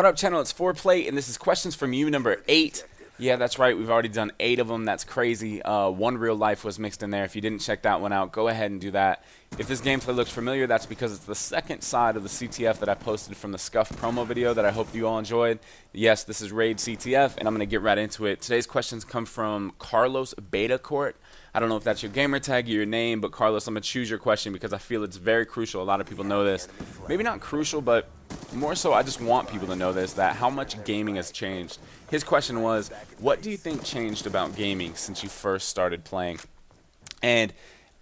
What up, channel? It's Foreplayy, and this is questions from you number 8. Yeah, that's right. We've already done 8 of them. That's crazy. One real life was mixed in there. If you didn't check that one out, go ahead and do that. If this gameplay looks familiar, that's because it's the second side of the CTF that I posted from the Scuff promo video that I hope you all enjoyed. Yes, this is Raid CTF, and I'm going to get right into it. Today's questions come from Carlos Betacourt. I don't know if that's your gamer tag or your name, but Carlos, I'm going to choose your question because I feel it's very crucial. A lot of people know this. Maybe not crucial, but more so I just want people to know this, that how much gaming has changed. His question was, what do you think changed about gaming since you first started playing? And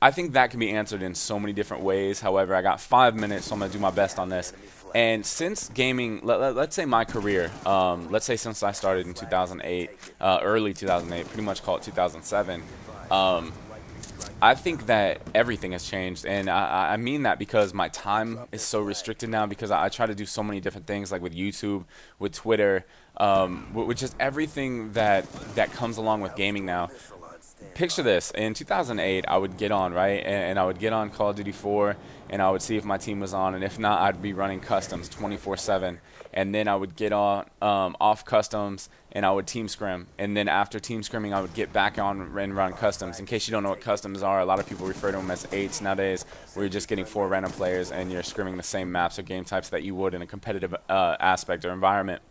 I think that can be answered in so many different ways. However, I got 5 minutes, so I'm going to do my best on this. And since gaming, let's say my career, let's say since I started in 2008, early 2008, pretty much call it 2007, I think that everything has changed, and I mean that because my time is so restricted now because I try to do so many different things, like with YouTube, with Twitter, with just everything that comes along with gaming now. Picture this. In 2008, I would get on, right, and I would get on Call of Duty 4, and I would see if my team was on, and if not, I'd be running customs 24/7, and then I would get on off customs, and I would team scrim, and then after team scrimming, I would get back on and run customs. In case you don't know what customs are, a lot of people refer to them as 8s nowadays, where you're just getting 4 random players, and you're scrimming the same maps or game types that you would in a competitive aspect or environment.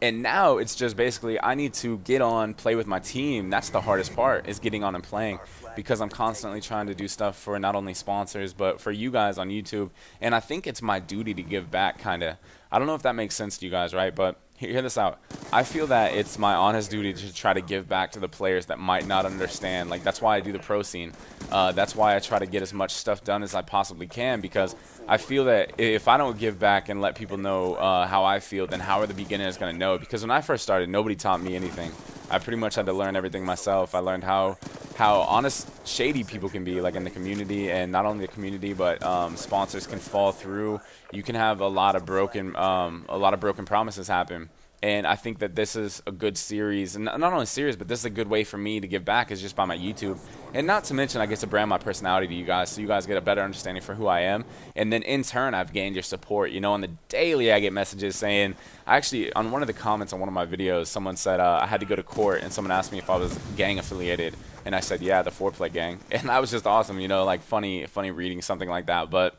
And now it's just basically I need to get on, play with my team. That's the hardest part, is getting on and playing, because I'm constantly trying to do stuff for not only sponsors but for you guys on YouTube. And I think it's my duty to give back, kind of. I don't know if that makes sense to you guys, right? But hear this out. I feel that it's my honest duty to try to give back to the players that might not understand. Like, that's why I do the pro scene. That's why I try to get as much stuff done as I possibly can, because I feel that if I don't give back and let people know how I feel, then how are the beginners going to know? Because when I first started, nobody taught me anything. I pretty much had to learn everything myself. I learned how honest, shady people can be, like in the community, and not only the community, but sponsors can fall through. You can have a lot of broken promises happen. And I think that this is a good series, and not only series, but this is a good way for me to give back, is just by my YouTube. And not to mention, I get to brand my personality to you guys, so you guys get a better understanding for who I am. And then in turn, I've gained your support. You know, on the daily, I get messages saying, actually, on one of the comments on one of my videos, someone said I had to go to court, and someone asked me if I was gang affiliated. And I said, yeah, the Foreplayy gang. And that was just awesome, you know, like funny reading something like that. But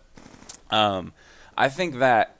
I think that,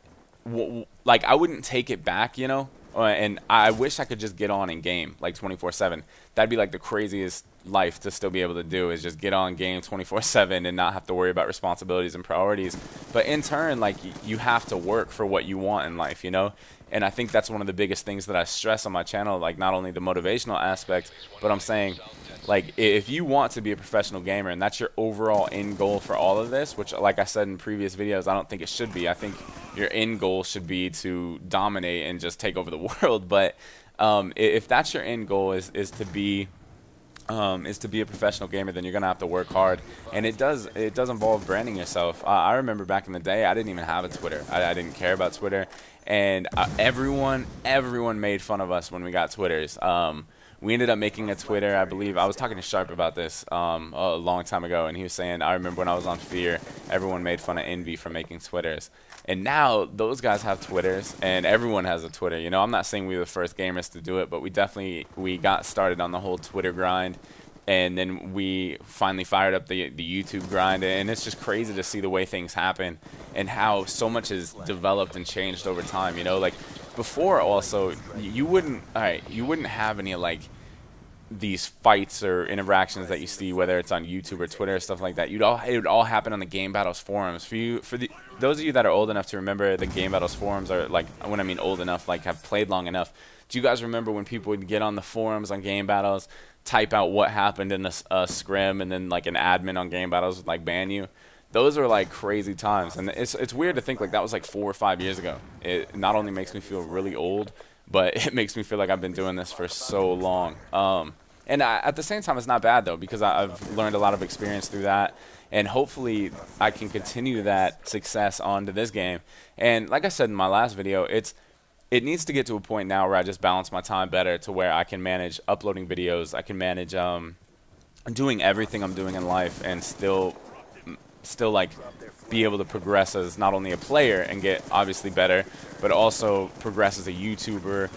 like, I wouldn't take it back, you know. And I wish I could just get on and game like 24/7. That'd be like the craziest life to still be able to do, is just get on game 24/7 and not have to worry about responsibilities and priorities. But in turn, like, you have to work for what you want in life, you know. And I think that's one of the biggest things that I stress on my channel, like not only the motivational aspect, but I'm saying, like, if you want to be a professional gamer and that's your overall end goal for all of this, which, like I said in previous videos, I don't think it should be. I think your end goal should be to dominate and just take over the world. But if that's your end goal, is to be a professional gamer, then you're gonna have to work hard, and it does involve branding yourself. I remember back in the day, I didn't even have a Twitter. I didn't care about Twitter, and everyone made fun of us when we got Twitters. We ended up making a Twitter, I believe. I was talking to Sharp about this a long time ago, and he was saying, I remember when I was on Fear, everyone made fun of Envy for making Twitters. And now those guys have Twitters, and everyone has a Twitter. You know, I'm not saying we were the first gamers to do it, but we got started on the whole Twitter grind, and then we finally fired up the YouTube grind. And it's just crazy to see the way things happen and how so much has developed and changed over time. You know, like before, also, you wouldn't have any like these fights or interactions that you see, whether it's on YouTube or Twitter or stuff like that. It would all happen on the Game Battles forums. Those of you that are old enough to remember the Game Battles forums, or like, when I mean old enough, like have played long enough, do you guys remember when people would get on the forums on Game Battles, type out what happened in a scrim, and then like an admin on Game Battles would like ban you? Those are like crazy times, and it's weird to think like that was like 4 or 5 years ago. It not only makes me feel really old, but it makes me feel like I've been doing this for so long. And at the same time, it's not bad, though, because I've learned a lot of experience through that. And hopefully I can continue that success onto this game. And like I said in my last video, it needs to get to a point now where I just balance my time better, to where I can manage uploading videos. I can manage doing everything I'm doing in life and still still like be able to progress as not only a player and get obviously better, but also progress as a YouTuber,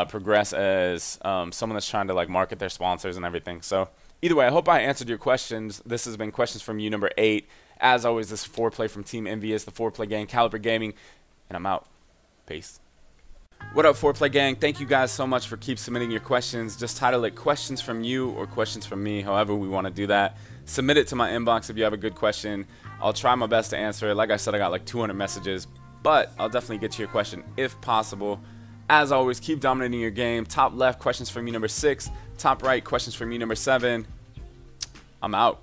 progress as someone that's trying to like market their sponsors and everything. So either way, I hope I answered your questions. This has been questions from you number 8. As always, this is Foreplay from Team Envious, the Foreplay Gang, Caliber Gaming, and I'm out. Peace. What up, Foreplay Gang? Thank you guys so much for keep submitting your questions. Just title it questions from you or questions from me, however we want to do that. Submit it to my inbox if you have a good question. I'll try my best to answer it. Like I said, I got like 200 messages, but I'll definitely get to your question if possible. As always, keep dominating your game. Top left, questions from you number 6. Top right, questions from you number 7. I'm out.